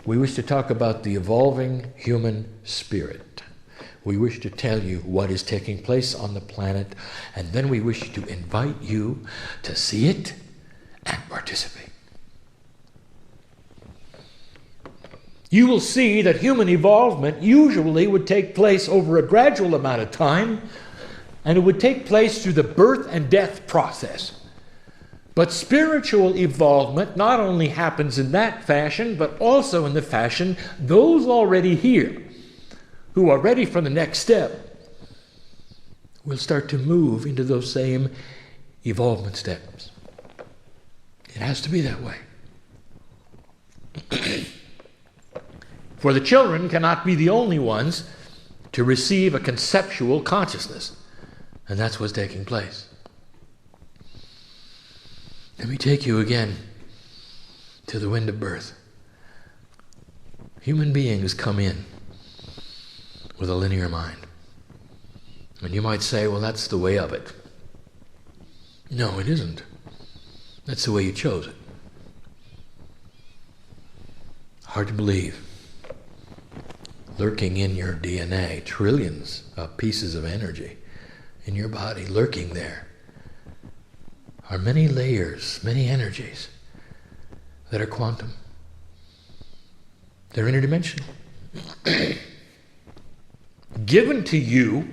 We wish to talk about the evolving human spirit. We wish to tell you what is taking place on the planet, and then we wish to invite you to see it and participate. You will see that human evolvement usually would take place over a gradual amount of time, and it would take place through the birth and death process. But spiritual evolvement not only happens in that fashion, but also in the fashion those already here who are ready for the next step will start to move into those same evolvement steps. It has to be that way. For the children cannot be the only ones to receive a conceptual consciousness. And that's what's taking place. Let me take you again to the wind of birth. Human beings come in with a linear mind. And you might say, well, that's the way of it. No, it isn't. That's the way you chose it. Hard to believe. Lurking in your DNA, trillions of pieces of energy in your body, lurking there, are many layers, many energies that are quantum. They're interdimensional. Given to you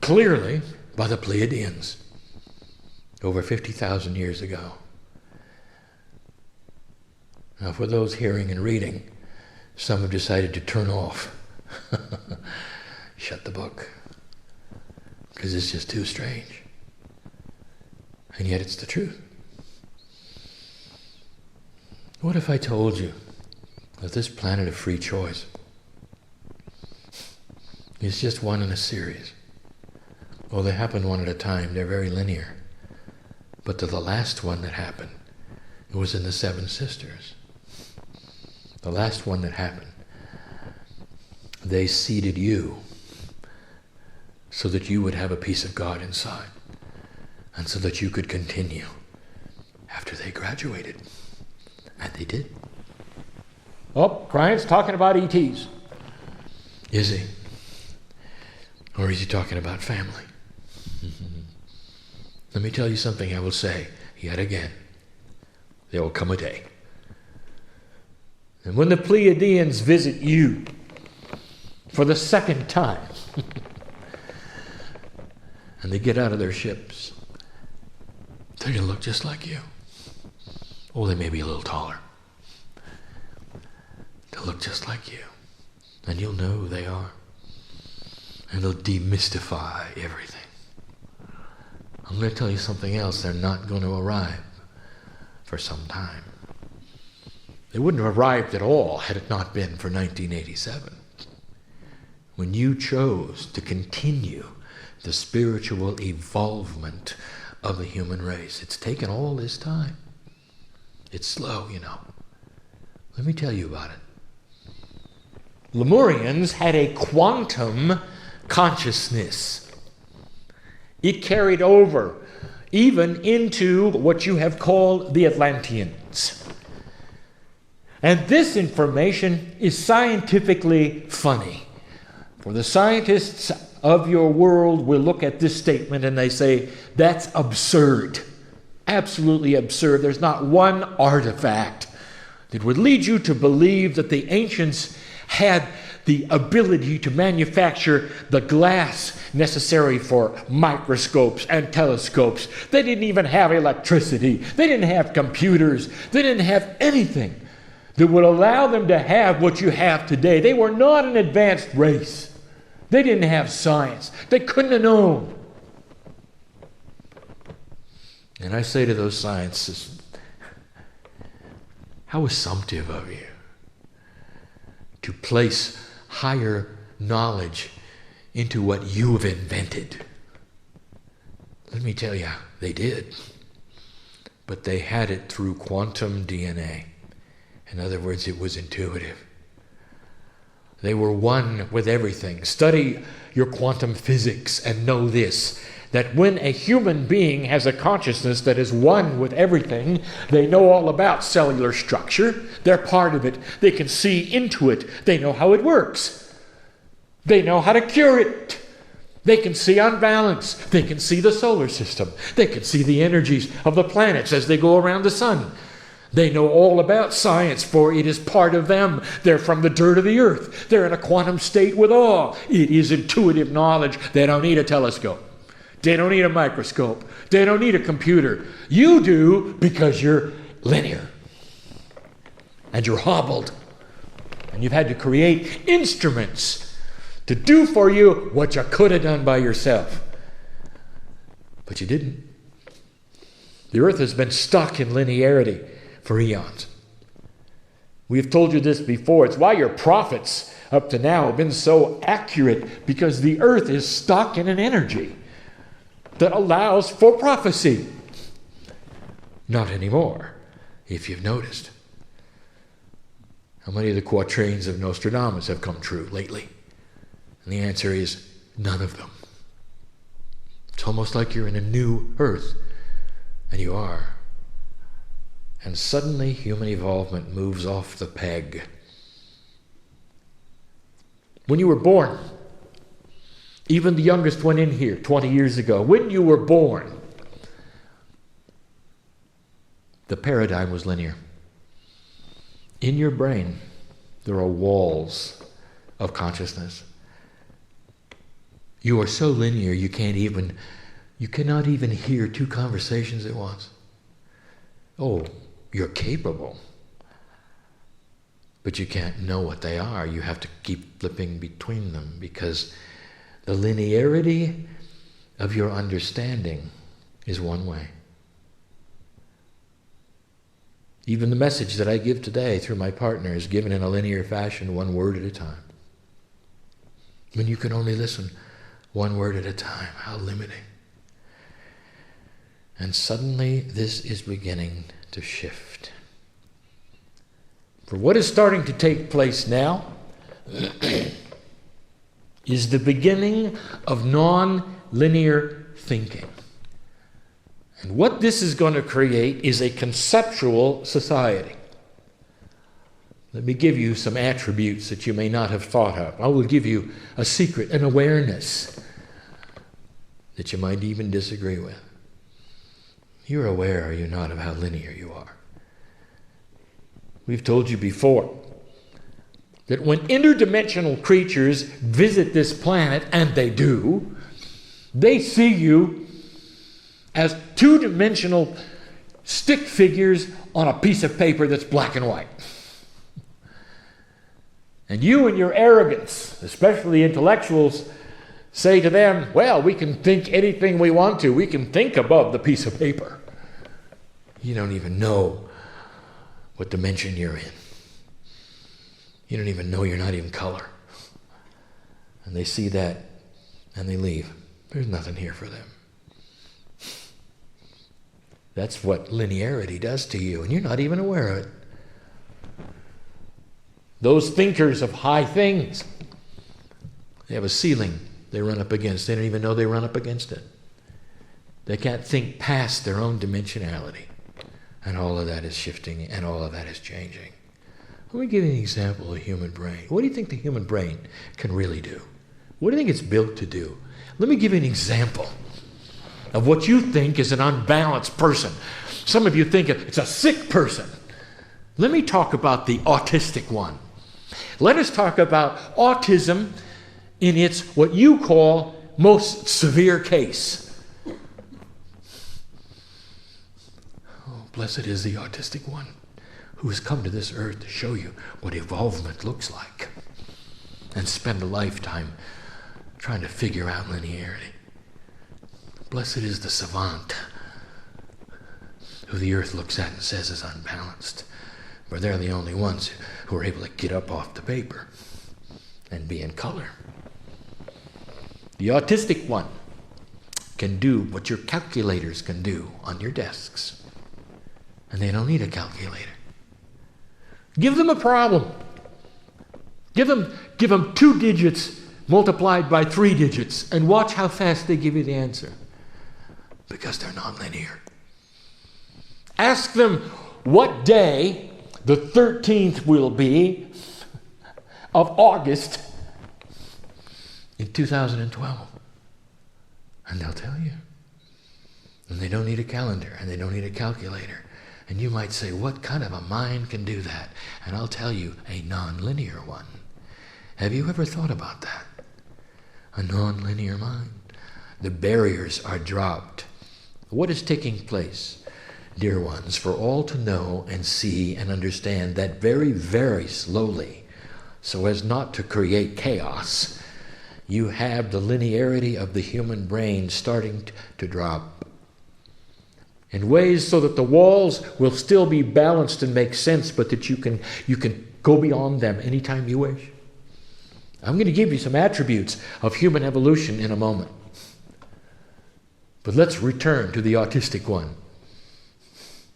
clearly by the Pleiadians over 50,000 years ago. Now, for those hearing and reading, some have decided to turn off. Shut the book. Because it's just too strange. And yet it's the truth. What if I told you that this planet of free choice is just one in a series? Well, they happen one at a time. They're very linear. But to the last one that happened, it was in the Seven Sisters. The last one that happened, they seeded you so that you would have a piece of God inside, and so that you could continue after they graduated. And they did. Oh, Kyron's talking about ETs. Is he? Or is he talking about family? Let me tell you something I will say yet again. There will come a day. And when the Pleiadians visit you for the second time, and they get out of their ships, they're going to look just like you. Oh, they may be a little taller. They'll look just like you. And you'll know who they are. And they'll demystify everything. I'm going to tell you something else. They're not going to arrive for some time. They wouldn't have arrived at all had it not been for 1987. When you chose to continue the spiritual evolvement of the human race. It's taken all this time. It's slow, you know. Let me tell you about it. Lemurians had a quantum consciousness. It carried over even into what you have called the Atlanteans. And this information is scientifically funny. For the scientists of your world will look at this statement and they say, that's absurd. Absolutely absurd. There's not one artifact that would lead you to believe that the ancients had the ability to manufacture the glass necessary for microscopes and telescopes. They didn't even have electricity. They didn't have computers. They didn't have anything that would allow them to have what you have today. They were not an advanced race. They didn't have science. They couldn't have known. And I say to those scientists, how assumptive of you to place higher knowledge into what you have invented. Let me tell you, they did. But they had it through quantum DNA. In other words, it was intuitive. They were one with everything. Study your quantum physics and know this, that when a human being has a consciousness that is one with everything, they know all about cellular structure. They're part of it. They can see into it. They know how it works. They know how to cure it. They can see unbalance. They can see the solar system. They can see the energies of the planets as they go around the sun. They know all about science, for it is part of them. They're from the dirt of the earth. They're in a quantum state with all. It is intuitive knowledge. They don't need a telescope. They don't need a microscope. They don't need a computer. You do, because you're linear. And you're hobbled. And you've had to create instruments to do for you what you could have done by yourself. But you didn't. The earth has been stuck in linearity for eons. We've told you this before. It's why your prophets up to now have been so accurate, because the earth is stuck in an energy that allows for prophecy. Not anymore, if you've noticed. How many of the quatrains of Nostradamus have come true lately? And the answer is none of them. It's almost like you're in a new earth, and you are. And suddenly human evolvement moves off the peg. When you were born, even the youngest one in here 20 years ago, when you were born, the paradigm was linear. In your brain, there are walls of consciousness. You are so linear you cannot even hear two conversations at once. Oh, you're capable, but you can't know what they are. You have to keep flipping between them, because the linearity of your understanding is one way. Even the message that I give today through my partner is given in a linear fashion, one word at a time. When you can only listen one word at a time, how limiting. And suddenly this is beginning to shift. For what is starting to take place now is the beginning of non-linear thinking. And what this is going to create is a conceptual society. Let me give you some attributes that you may not have thought of. I will give you a secret, an awareness that you might even disagree with. You're aware, are you not, of how linear you are? We've told you before that when interdimensional creatures visit this planet, and they do, they see you as two-dimensional stick figures on a piece of paper that's black and white. And you and your arrogance, especially intellectuals, say to them, well, we can think anything we want to. We can think above the piece of paper. You don't even know what dimension you're in. You don't even know you're not even color. And they see that and they leave. There's nothing here for them. That's what linearity does to you, and you're not even aware of it. Those thinkers of high things, they have a ceiling they run up against. They don't even know they run up against it. They can't think past their own dimensionality. And all of that is shifting, and all of that is changing. Let me give you an example of the human brain. What do you think the human brain can really do? What do you think it's built to do? Let me give you an example of what you think is an unbalanced person. Some of you think it's a sick person. Let me talk about the autistic one. Let us talk about autism in its what you call most severe case. Blessed is the autistic one who has come to this earth to show you what evolvement looks like and spend a lifetime trying to figure out linearity. Blessed is the savant who the earth looks at and says is unbalanced, but they're the only ones who are able to get up off the paper and be in color. The autistic one can do what your calculators can do on your desks. And they don't need a calculator. Give them a problem. Give them 2 digits multiplied by 3 digits, and watch how fast they give you the answer. because they're nonlinear. Ask them what day the 13th will be of August in 2012. And they'll tell you. And they don't need a calendar, and they don't need a calculator. And you might say, what kind of a mind can do that? And I'll tell you, a nonlinear one. Have you ever thought about that? A nonlinear mind. The barriers are dropped. What is taking place, dear ones, for all to know and see and understand that very, very slowly, so as not to create chaos, you have the linearity of the human brain starting to drop in ways so that the walls will still be balanced and make sense, but that you can go beyond them anytime you wish. I'm going to give you some attributes of human evolution in a moment. But let's return to the autistic one.